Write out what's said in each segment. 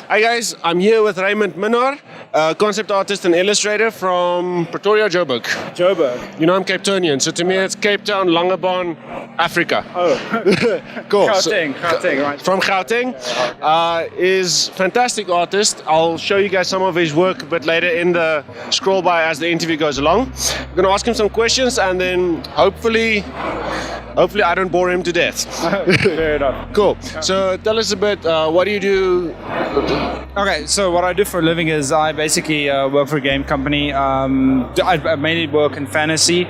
Hi guys, I'm here with Raymond Minnaar, concept artist and illustrator from Pretoria, Joburg. Joburg. You know I'm Cape Townian, so to me it's Cape Town, Langebaan, Africa. Oh, cool. Gauteng, right. From Gauteng. Is fantastic artist. I'll show you guys some of his work a bit later in the scroll by as the interview goes along. I'm going to ask him some questions and then hopefully I don't bore him to death. Fair enough. Cool. So tell us a bit, what do you do? Okay, so what I do for a living is I basically work for a game company. I mainly work in fantasy,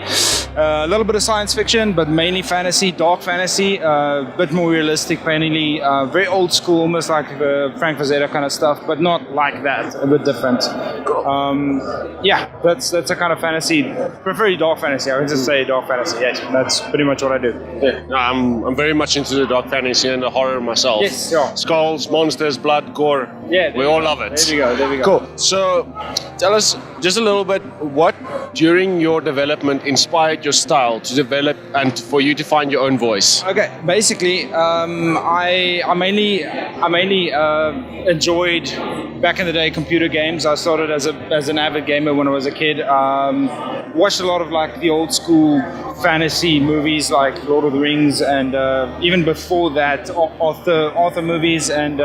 a little bit of science fiction, but mainly fantasy, dark fantasy, a bit more realistic, mainly very old school, almost like the Frank Frazetta kind of stuff, but not like that, a bit different. Yeah, that's a kind of fantasy, preferably dark fantasy. I would just say dark fantasy. Yes, that's pretty much what I do. Yeah, I'm very much into the dark fantasy and the horror myself. Yes, yeah. Skulls, monsters, blood, gore. Yeah, we all love it. There we go. Cool. So, tell us just a little bit what during your development inspired your style to develop and for you to find your own voice. Okay, basically, I mainly enjoyed back in the day computer games. I started as an avid gamer when I was a kid. Watched a lot of like the old school fantasy movies like Lord of the Rings, and even before that Arthur movies and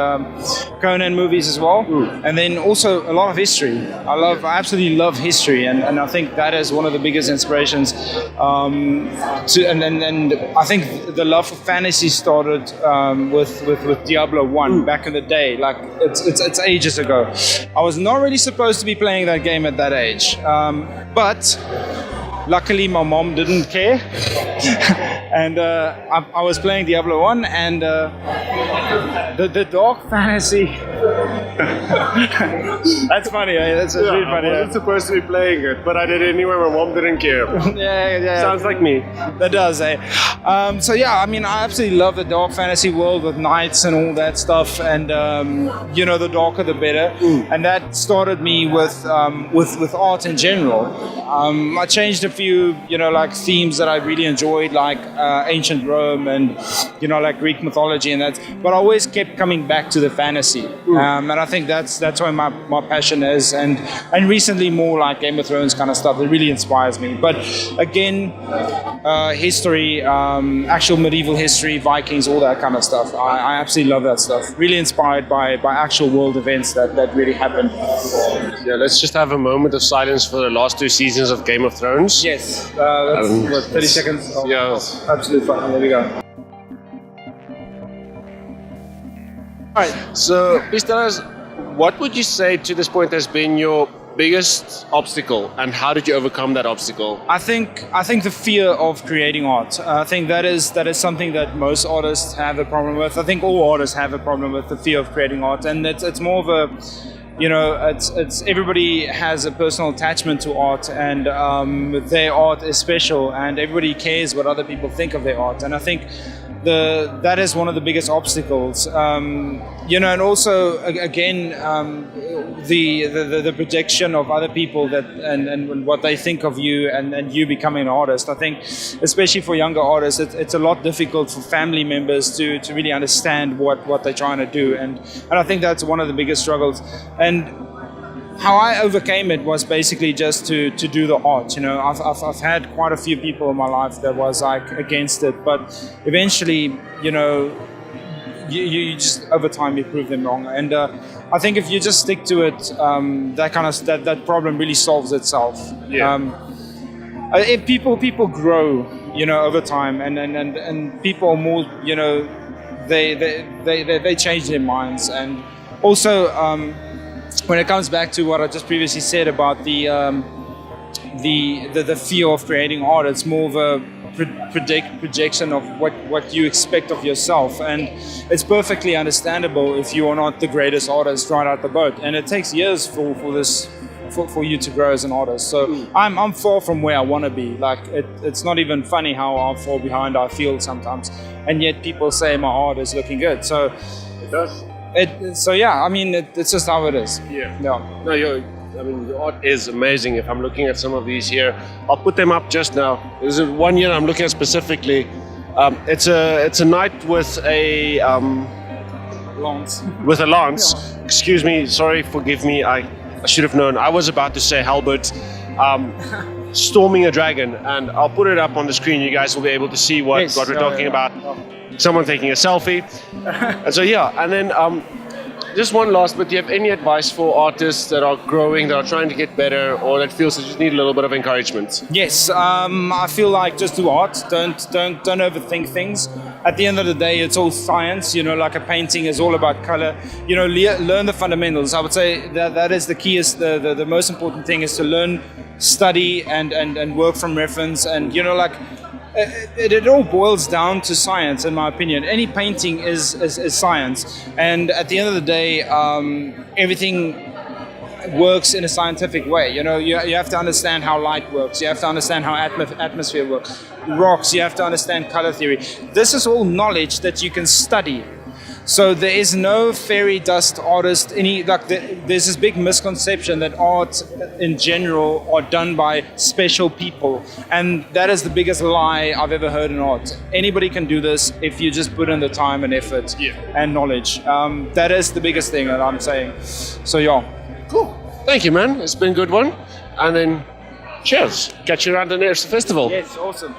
Conan movies as well. And then also a lot of history. I absolutely love history, and I think that is one of the biggest inspirations. And I think the love for fantasy started with Diablo 1 back in the day. Like it's ages ago. I was not really supposed to be playing that game at that age, but luckily my mom didn't care. And I was playing Diablo 1, and the dark fantasy. That's funny. That's really funny. I wasn't supposed to be playing it, but I did it anyway. My mom didn't care. Yeah. Sounds like me. That does, eh? So yeah, I mean, I absolutely love the dark fantasy world with knights and all that stuff, and the darker the better. And that started me with art in general. I changed a few, like themes that I really enjoyed, like ancient Rome and like Greek mythology and that. But I always kept coming back to the fantasy, and I think that's where my passion is. And recently more like Game of Thrones kind of stuff that really inspires me. But again, history, actual medieval history, Vikings, all that kind of stuff. I absolutely love that stuff. Really inspired by actual world events that really happened. Yeah, let's just have a moment of silence for the last 2 seasons of Game of Thrones. Yes, that's 30 seconds. Yeah. Absolutely fine. There we go. All right. So, please tell us, what would you say to this point has been your biggest obstacle, and how did you overcome that obstacle? I think the fear of creating art. I think that is something that most artists have a problem with. I think all artists have a problem with the fear of creating art, and it's more of a it's everybody has a personal attachment to art, and their art is special, and everybody cares what other people think of their art. And I think that is one of the biggest obstacles. And also again, the projection of other people that and what they think of you, and you becoming an artist. I think, especially for younger artists, it's a lot difficult for family members to really understand what they're trying to do, and I think that's one of the biggest struggles. And how I overcame it was basically just to do the art. I've had quite a few people in my life that was like against it, but eventually, you just over time you prove them wrong. And I think if you just stick to it, that problem really solves itself. Yeah. If people grow, over time, and people are more, they change their minds. And also, when it comes back to what I just previously said about the fear of creating art, it's more of a projection of what you expect of yourself, and it's perfectly understandable if you are not the greatest artist right out the boat, and it takes years for you to grow as an artist. So I'm far from where I want to be. Like it's not even funny how far behind I feel sometimes, and yet people say my art is looking good. So it does. So yeah, I mean, it's just how it is. Yeah. No, your art is amazing. If I'm looking at some of these here, I'll put them up just now. There's one here I'm looking at specifically. It's a knight with a Lance. With a lance. Excuse me, sorry, forgive me. I should have known. I was about to say halberd. Storming a dragon, and I'll put it up on the screen. You guys will be able to see what we're talking about. Someone taking a selfie. And so and then just one last, but do you have any advice for artists that are growing, that are trying to get better, or that feels they just need a little bit of encouragement? Yes, I feel like just do art. Don't overthink things. At the end of the day, it's all science. Like a painting is all about color. Learn the fundamentals. I would say that is the key. Is the most important thing is to learn, study, and work from reference. And it all boils down to science, in my opinion. Any painting is science, and at the end of the day, everything works in a scientific way. You have to understand how light works. You have to understand how atmosphere works. Rocks. You have to understand color theory. This is all knowledge that you can study. So there is no fairy dust artist. There's this big misconception that art in general are done by special people, and that is the biggest lie I've ever heard in art. Anybody can do this if you just put in the time and effort and knowledge. That is the biggest thing that I'm saying. So cool. Thank you, man. It's been a good one. And then, cheers. Catch you around the next festival. Yes, awesome.